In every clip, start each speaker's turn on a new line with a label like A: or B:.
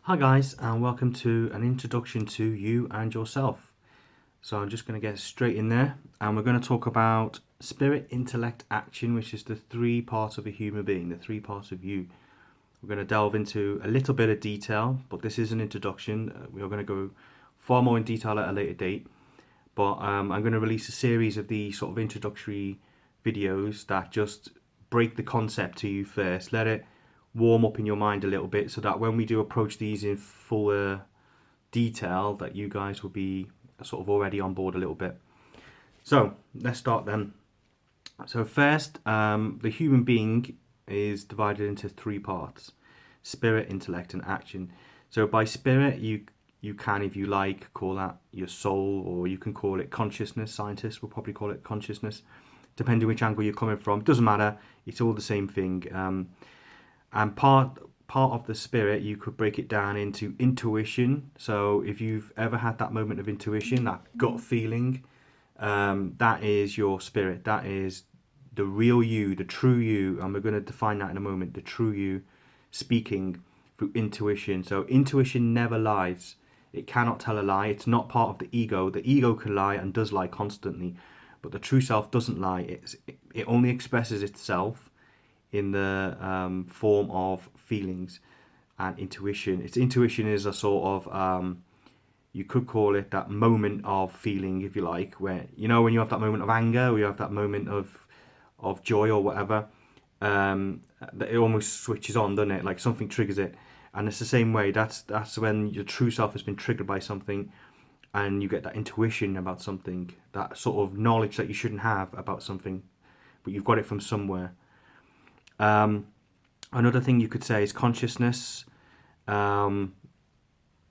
A: Hi guys, and welcome to an introduction to you and yourself. So I'm just going to get straight in there, and we're going to talk about spirit, intellect, action, which is the three parts of a human being, the three parts of you. We're going to delve into a little bit of detail, but this is an introduction. We are going to go far more in detail at a later date, but I'm going to release a series of these sort of introductory videos that just break the concept to you first, let it warm up in your mind a little bit, so that when we do approach these in fuller detail, that you guys will be sort of already on board a little bit. So let's start then. So first, the human being is divided into three parts: spirit, intellect, and action. So by spirit, you can, if you like, call that your soul, or you can call it consciousness. Scientists will probably call it consciousness, depending which angle you're coming from. It doesn't matter. It's all the same thing. And part of the spirit, you could break it down into intuition. So if you've ever had that moment of intuition, that gut feeling, that is your spirit. That is the real you, the true you, and we're going to define that in a moment. The true you speaking through intuition. So intuition never lies. It cannot tell a lie. It's not part of the ego. The ego can lie and does lie constantly, but the true self doesn't lie. It only expresses itself in the form of feelings and intuition. Its intuition is a sort of you could call it that moment of feeling, if you like, where when you have that moment of anger, or you have that moment of joy or whatever, that it almost switches on, doesn't it? Like something triggers it, and it's the same way. That's when your true self has been triggered by something, and you get that intuition about something, that sort of knowledge that you shouldn't have about something, but you've got it from somewhere. Another thing you could say is consciousness. As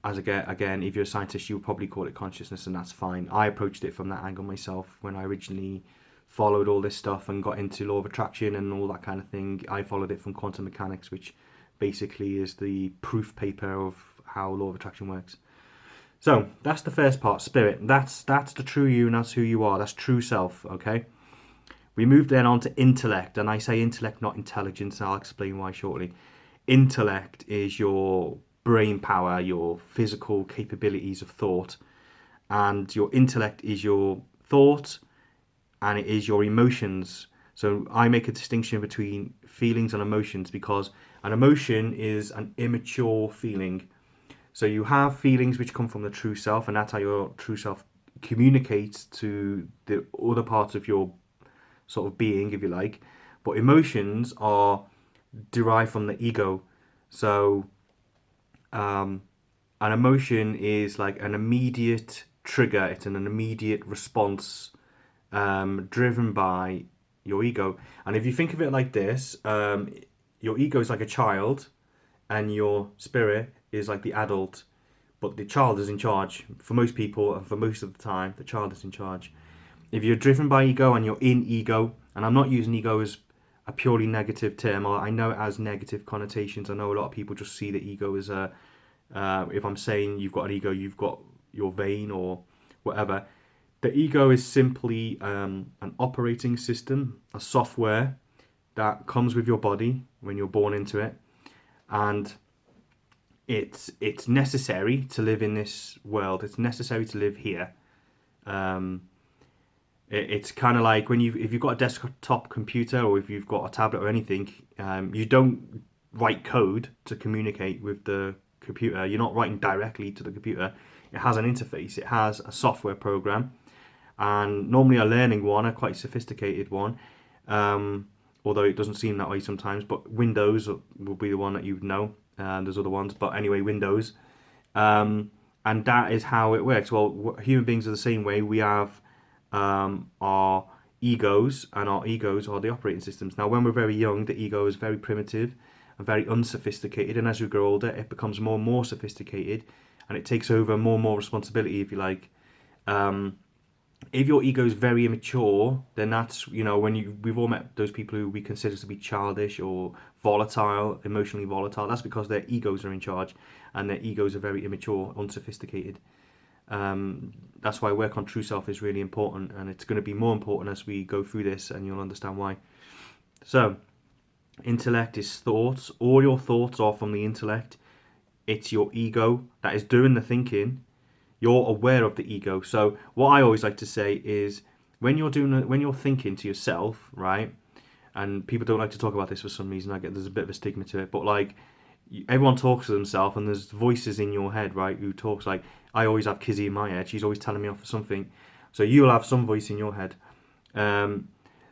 A: again, if you're a scientist, you would probably call it consciousness, and that's fine. I approached it from that angle myself when I originally followed all this stuff and got into law of attraction and all that kind of thing. I followed it from quantum mechanics, which basically is the proof paper of how law of attraction works. So that's the first part, spirit. That's the true you, and that's who you are. That's true self. Okay. We move then on to intellect, and I say intellect, not intelligence. I'll explain why shortly. Intellect is your brain power, your physical capabilities of thought, and your intellect is your thought, and it is your emotions. So I make a distinction between feelings and emotions, because an emotion is an immature feeling. So you have feelings which come from the true self, and that's how your true self communicates to the other parts of your sort of being, if you like. But emotions are derived from the ego. So an emotion is like an immediate trigger. It's an immediate response, driven by your ego. And if you think of it like this, your ego is like a child, and your spirit is like the adult. But the child is in charge. For most people, and for most of the time, the child is in charge. If you're driven by ego and you're in ego, and I'm not using ego as a purely negative term, or I know it has negative connotations. I know a lot of people just see the ego as a, if I'm saying you've got an ego, you've got your vein or whatever. The ego is simply an operating system, a software that comes with your body when you're born into it, and it's necessary to live in this world. It's necessary to live here. It's kind of like if you've got a desktop computer, or if you've got a tablet or anything, you don't write code to communicate with the computer. You're not writing directly to the computer. It has an interface. It has a software program, and normally a learning one, a quite sophisticated one, although it doesn't seem that way sometimes. But Windows will be the one that you would know. There's other ones, but anyway, Windows. And that is how it works. Well, human beings are the same way. We have our egos, and our egos are the operating systems. Now, when we're very young, the ego is very primitive and very unsophisticated, and as we grow older, it becomes more and more sophisticated, and it takes over more and more responsibility, if you like. If your ego is very immature, then that's, when we've all met those people who we consider to be childish or volatile, emotionally volatile. That's because their egos are in charge, and their egos are very immature, unsophisticated. That's why work on true self is really important, and it's going to be more important as we go through this, and you'll understand why. So, intellect is thoughts. All your thoughts are from the intellect. it's your ego that is doing the thinking. You're aware of the ego. So what I always like to say is when you're thinking to yourself, right? And people don't like to talk about this for some reason. I get there's a bit of a stigma to it, but like everyone talks to themselves, and there's voices in your head, right? Who talks like I always have Kizzy in my head. She's always telling me off for something. So you'll have some voice in your head. Um,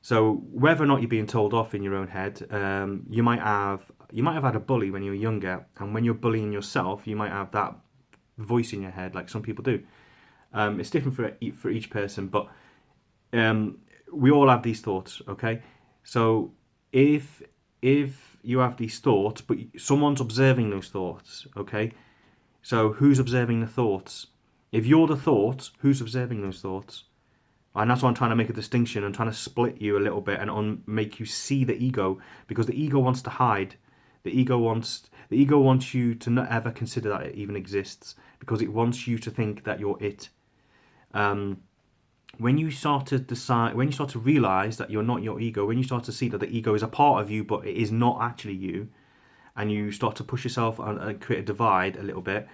A: so whether or not you're being told off in your own head, you might have had a bully when you were younger, and when you're bullying yourself, you might have that voice in your head, like some people do. It's different for each person, but um, we all have these thoughts. Okay, so if you have these thoughts, but someone's observing those thoughts, okay, so who's observing the thoughts? If you're the thought, who's observing those thoughts? And that's why I'm trying to make a distinction. I'm trying to split you a little bit and make you see the ego, because the ego wants to hide. The ego wants you to not ever consider that it even exists, because it wants you to think that you're it. Um, when you start to decide, when you start to realize that you're not your ego, when you start to see that the ego is a part of you, but it is not actually you, and you start to push yourself and create a divide a little bit,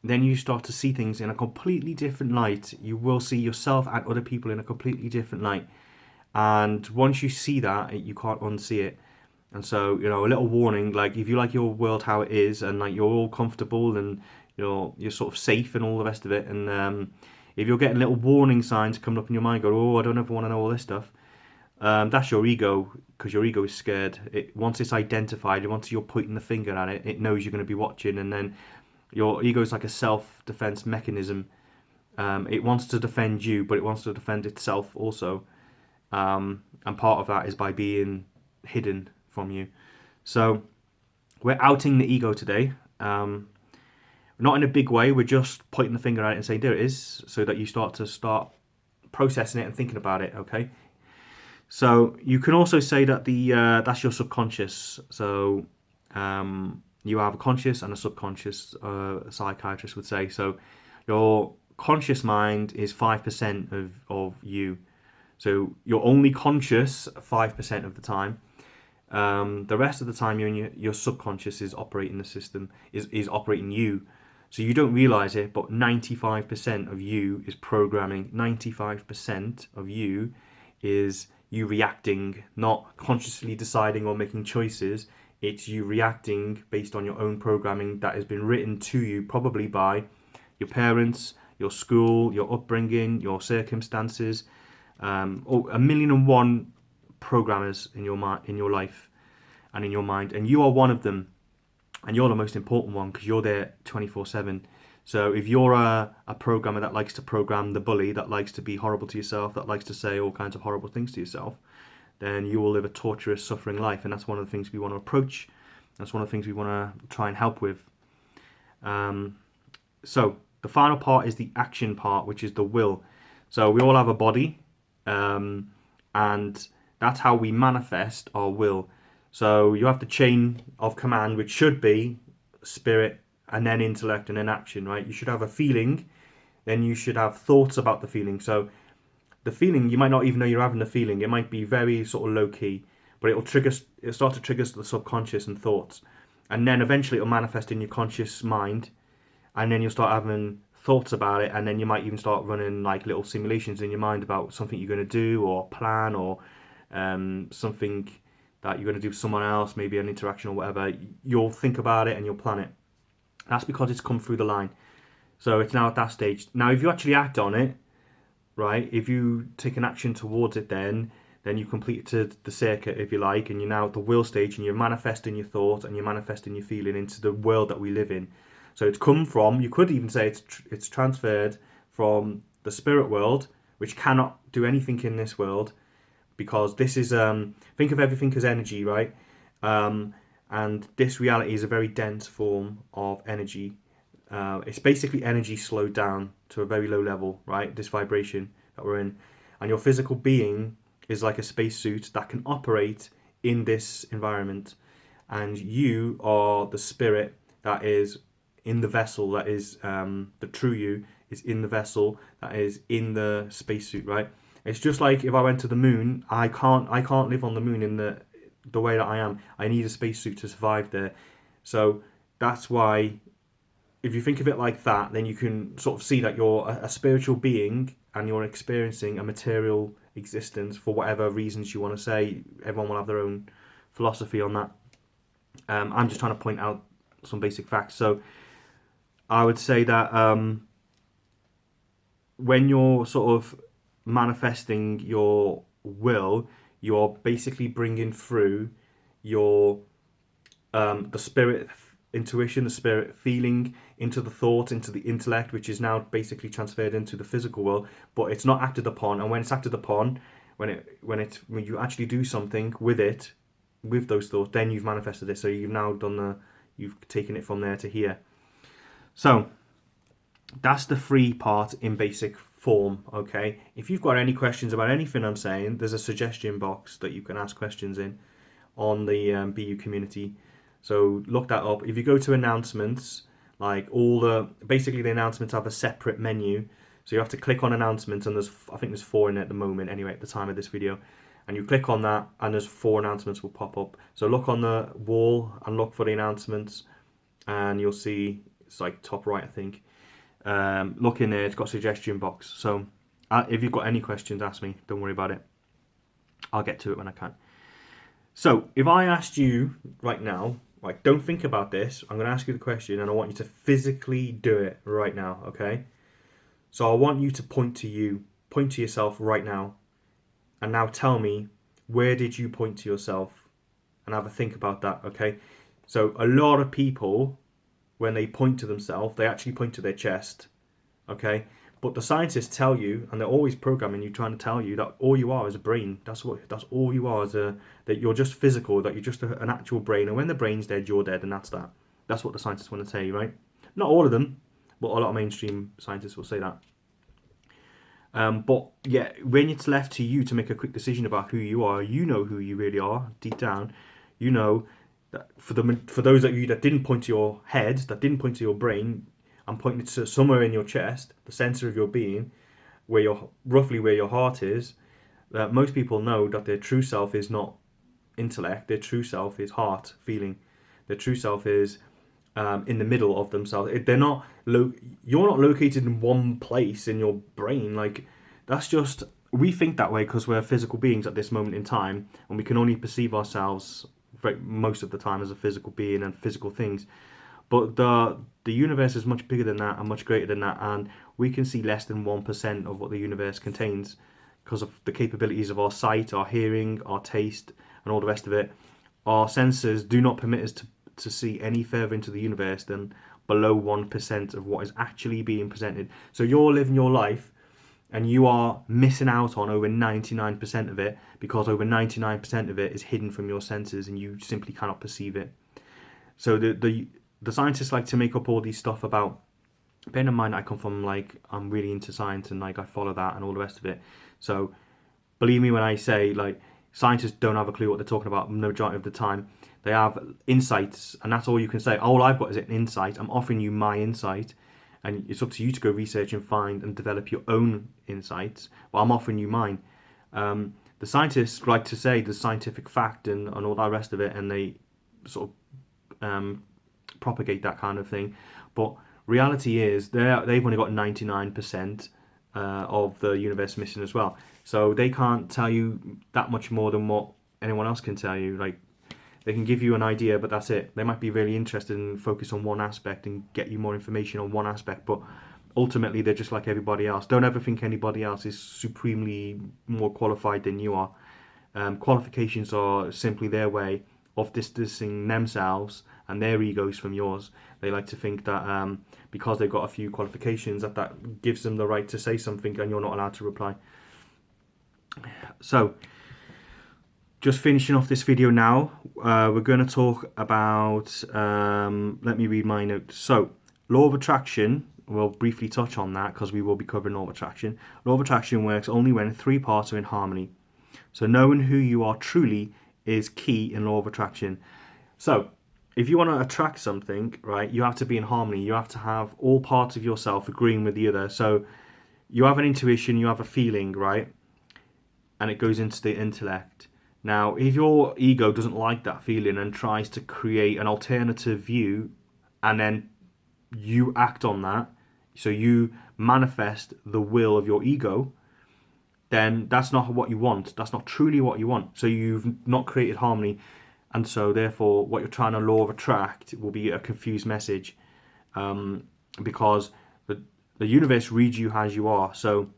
A: then you start to see things in a completely different light. You will see yourself and other people in a completely different light. And once you see that, you can't unsee it. And so, a little warning, like if you like your world how it is, and like you're all comfortable and you're sort of safe and all the rest of it, and if you're getting little warning signs coming up in your mind, go, oh, I don't ever want to know all this stuff. That's your ego, because your ego is scared. Once it's identified, once you're pointing the finger at it, it knows you're going to be watching, and then your ego is like a self-defense mechanism. It wants to defend you, but it wants to defend itself also. And part of that is by being hidden from you. So we're outing the ego today. Not in a big way. We're just pointing the finger at it and saying, there it is, so that you start processing it and thinking about it, okay? So you can also say that that's your subconscious. So you have a conscious and a subconscious, a psychiatrist would say. So your conscious mind is 5% of you. So you're only conscious 5% of the time. The rest of the time, your subconscious is operating the system, is operating you. So you don't realize it, but 95% of you is programming. 95% of you is you reacting, not consciously deciding or making choices. It's you reacting based on your own programming that has been written to you, probably by your parents, your school, your upbringing, your circumstances, or a million and one programmers in your life and in your mind, and you are one of them, and you're the most important one because you're there 24/7. So if you're a programmer that likes to program the bully, that likes to be horrible to yourself, that likes to say all kinds of horrible things to yourself, then you will live a torturous, suffering life, and that's one of the things we want to approach. That's one of the things we want to try and help with. So the final part is the action part, which is the will. So we all have a body, and that's how we manifest our will. So you have the chain of command, which should be spirit, and then intellect, and then action, right? You should have a feeling, then you should have thoughts about the feeling. So the feeling, you might not even know you're having the feeling. It might be very sort of low key, but it'll start to trigger the subconscious and thoughts. And then eventually it'll manifest in your conscious mind, and then you'll start having thoughts about it, and then you might even start running like little simulations in your mind about something you're going to do or plan, or something that you're going to do with someone else, maybe an interaction or whatever. You'll think about it and you'll plan it. That's because it's come through the line. So it's now at that stage. Now, if you actually act on it, right, if you take an action towards it, then you completed the circuit, if you like, and you're now at the will stage, and you're manifesting your thought and you're manifesting your feeling into the world that we live in. So it's come from, you could even say it's transferred from the spirit world, which cannot do anything in this world, because this is, think of everything as energy, right? And this reality is a very dense form of energy. It's basically energy slowed down to a very low level, right? This vibration that we're in. And your physical being is like a spacesuit that can operate in this environment. And you are the spirit that is in the vessel, that is the true you is in the vessel that is in the spacesuit, right? It's just like if I went to the moon, I can't live on the moon in the way that I am. I need a spacesuit to survive there. So that's why, if you think of it like that, then you can sort of see that you're a spiritual being and you're experiencing a material existence for whatever reasons you want to say. Everyone will have their own philosophy on that. I'm just trying to point out some basic facts. So I would say that when you're sort of manifesting your will, you're basically bringing through your the spirit intuition, the spirit feeling into the thought, into the intellect, which is now basically transferred into the physical world. But it's not acted upon, and when it's acted upon, when you actually do something with it, with those thoughts, then you've manifested it. So you've now you've taken it from there to here. So that's the free part in basic form. Okay, if you've got any questions about anything I'm saying, there's a suggestion box that you can ask questions in on the BU community. So look that up. If you go to announcements, like basically the announcements have a separate menu. So you have to click on announcements, and I think there's 4 in it at the moment anyway at the time of this video. And you click on that and there's 4 announcements will pop up. So look on the wall and look for the announcements, and you'll see it's like top right, I think. Look in there, it's got a suggestion box. So if you've got any questions, ask me. Don't worry about it. I'll get to it when I can. So if I asked you right now, like, don't think about this, I'm going to ask you the question and I want you to physically do it right now, okay? So I want you to point to yourself right now, and now tell me, where did you point to yourself? And have a think about that, okay? So a lot of people, when they point to themselves, they actually point to their chest, okay? But the scientists tell you, and they're always programming you, trying to tell you that all you are is a brain. That's all you are, that you're just physical, that you're just an actual brain. And when the brain's dead, you're dead, and that's that. That's what the scientists want to tell you, right? Not all of them, but a lot of mainstream scientists will say that. But yeah, when it's left to you to make a quick decision about who you are, you know who you really are deep down. You know that for those of you that didn't point to your head, that didn't point to your brain, I'm pointing to somewhere in your chest, the center of your being, roughly where your heart is. Most people know that their true self is not intellect. Their true self is heart, feeling. Their true self is in the middle of themselves. They're not. You're not located in one place in your brain. Like, that's just, we think that way because we're physical beings at this moment in time, and we can only perceive ourselves most of the time as a physical being and physical things. But the universe is much bigger than that and much greater than that, and we can see less than 1% of what the universe contains because of the capabilities of our sight, our hearing, our taste, and all the rest of it. Our senses do not permit us to see any further into the universe than below 1% of what is actually being presented. So you're living your life and you are missing out on over 99% of it because over 99% of it is hidden from your senses and you simply cannot perceive it. So the scientists like to make up all these stuff about, bearing in mind I come from, like, I'm really into science and, like, I follow that and all the rest of it. So believe me when I say, like, scientists don't have a clue what they're talking about the majority of the time. They have insights, and that's all you can say. All I've got is an insight. I'm offering you my insight, and it's up to you to go research and find and develop your own insights. But I'm offering you mine. The scientists like to say the scientific fact and all that rest of it, and they sort of propagate that kind of thing. But reality is they've only got 99% of the universe missing as well. So they can't tell you that much more than what anyone else can tell you. Like, they can give you an idea, but that's it. They might be really interested and focus on one aspect and get you more information on one aspect, but ultimately they're just like everybody else. Don't ever think anybody else is supremely more qualified than you are. Qualifications are simply their way of distancing themselves and their egos from yours. They like to think that because they've got a few qualifications, that gives them the right to say something and you're not allowed to reply. So, just finishing off this video now, we're going to talk about, let me read my notes. So, law of attraction, we'll briefly touch on that because we will be covering law of attraction. Law of attraction works only when 3 parts are in harmony. So, knowing who you are truly is key in law of attraction. So, if you want to attract something, right, you have to be in harmony. You have to have all parts of yourself agreeing with the other. So, you have an intuition, you have a feeling, right? And it goes into the intellect. Now, if your ego doesn't like that feeling and tries to create an alternative view and then you act on that, so you manifest the will of your ego, then that's not what you want. That's not truly what you want. So you've not created harmony, and so therefore what you're trying to law of attract will be a confused message, because the universe reads you as you are. So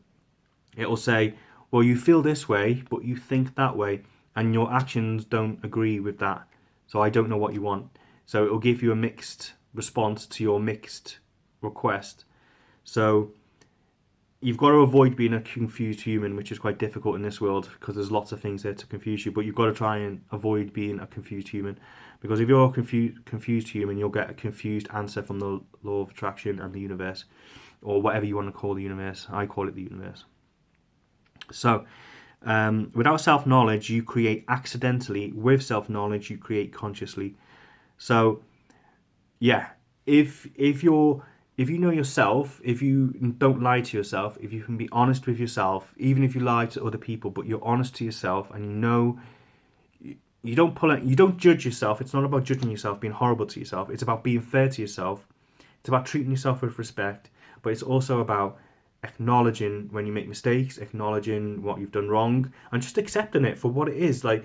A: it'll say, well, you feel this way, but you think that way, and your actions don't agree with that. So I don't know what you want. So it'll give you a mixed response to your mixed request. So you've got to avoid being a confused human, which is quite difficult in this world because there's lots of things there to confuse you. But you've got to try and avoid being a confused human, because if you're a confused human, you'll get a confused answer from the law of attraction and the universe, or whatever you want to call the universe. I call it the universe. So, without self-knowledge, you create accidentally. With self-knowledge, you create consciously. So, yeah, if you know yourself, if you don't lie to yourself, if you can be honest with yourself, even if you lie to other people, but you're honest to yourself, and you know you don't pull it, you don't judge yourself. It's not about judging yourself, being horrible to yourself. It's about being fair to yourself. It's about treating yourself with respect, but it's also about acknowledging when you make mistakes, acknowledging what you've done wrong, and just accepting it for what it is. Like,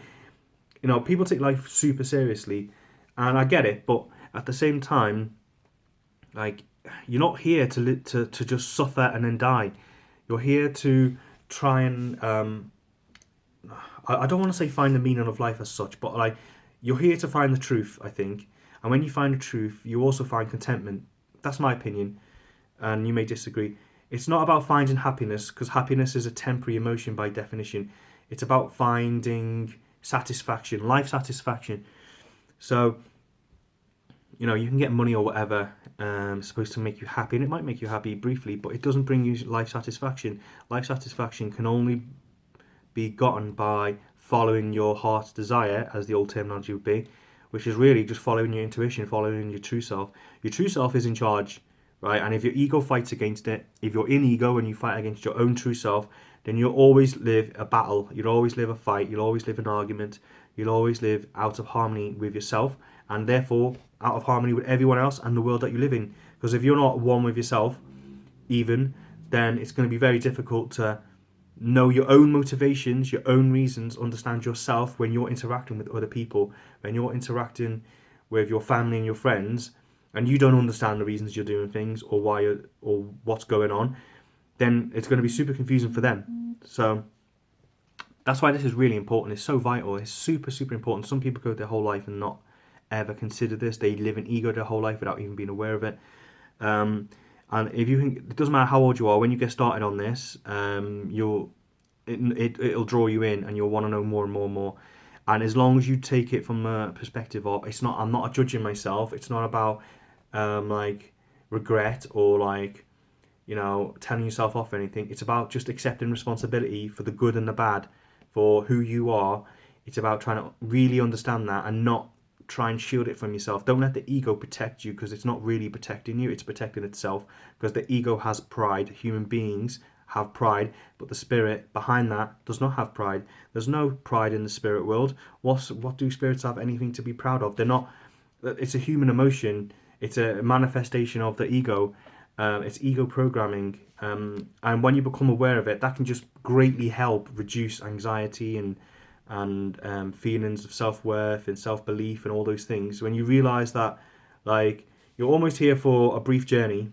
A: people take life super seriously, and I get it, but at the same time, like, you're not here to just suffer and then die. You're here to try and I don't want to say find the meaning of life as such, but like, you're here to find the truth, I think. And when you find the truth, you also find contentment. That's my opinion, and you may disagree. It's not about finding happiness, because happiness is a temporary emotion by definition. It's about finding satisfaction, life satisfaction. So, you can get money or whatever, supposed to make you happy, and it might make you happy briefly, but it doesn't bring you life satisfaction. Life satisfaction can only be gotten by following your heart's desire, as the old terminology would be, which is really just following your intuition, following your true self. Your true self is in charge, right? And if your ego fights against it, if you're in ego and you fight against your own true self, then you'll always live a battle. You'll always live a fight. You'll always live an argument. You'll always live out of harmony with yourself, and therefore out of harmony with everyone else and the world that you live in. Because if you're not one with yourself, even, then it's going to be very difficult to know your own motivations, your own reasons, understand yourself when you're interacting with other people, when you're interacting with your family and your friends, and you don't understand the reasons you're doing things, or why or what's going on, then it's going to be super confusing for them. So that's why this is really important. It's so vital. It's super, super important. Some people go their whole life and not ever consider this. They live in ego their whole life without even being aware of it. And if you think, it doesn't matter how old you are, when you get started on this, it'll draw you in, and you'll want to know more and more and more. And as long as you take it from a perspective of, I'm not judging myself. It's not about like regret or like, telling yourself off or anything. It's about just accepting responsibility for the good and the bad, for who you are. It's about trying to really understand that and not try and shield it from yourself. Don't let the ego protect you, because it's not really protecting you, it's protecting itself, because the ego has pride. Human beings have pride, but the spirit behind that does not have pride. There's no pride in the spirit world. What do spirits have anything to be proud of? They're not. It's a human emotion. It's a manifestation of the ego. It's ego programming, and when you become aware of it, that can just greatly help reduce anxiety and feelings of self-worth and self-belief and all those things. When you realize that, like, you're almost here for a brief journey,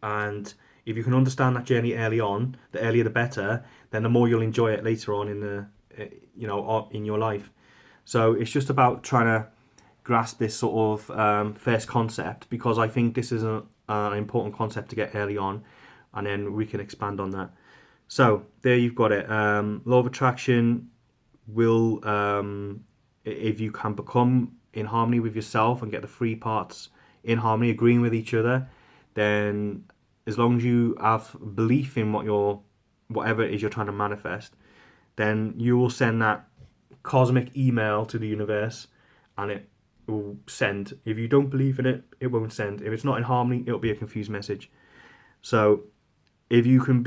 A: and if you can understand that journey early on, the earlier the better, then the more you'll enjoy it later on in the in your life. So it's just about trying to grasp this sort of first concept, because I think this is an important concept to get early on, and then we can expand on that. So there you've got it. Law of attraction will, if you can become in harmony with yourself and get the three parts in harmony, agreeing with each other, then as long as you have belief in whatever it is you're trying to manifest, then you will send that cosmic email to the universe, and it will send. If you don't believe in it, it won't send. If it's not in harmony, it'll be a confused message. So if you can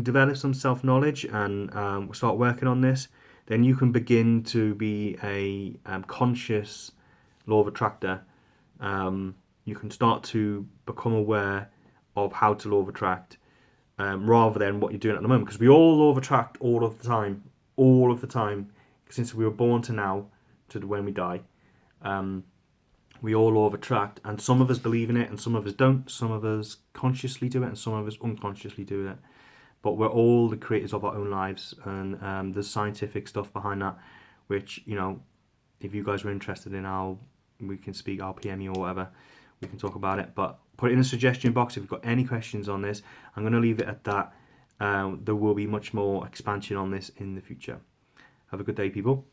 A: develop some self-knowledge and start working on this, then you can begin to be a conscious law of attractor, you can start to become aware of how to law of attract, rather than what you're doing at the moment. Because we all law of attract all of the time, since we were born to now, to when we die. We all law of attract, and some of us believe in it and some of us don't. Some of us consciously do it and some of us unconsciously do it. But we're all the creators of our own lives, and there's scientific stuff behind that, which, if you guys are interested in, we can speak, I'll PM you or whatever, we can talk about it. But put it in the suggestion box if you've got any questions on this. I'm going to leave it at that. There will be much more expansion on this in the future. Have a good day, people.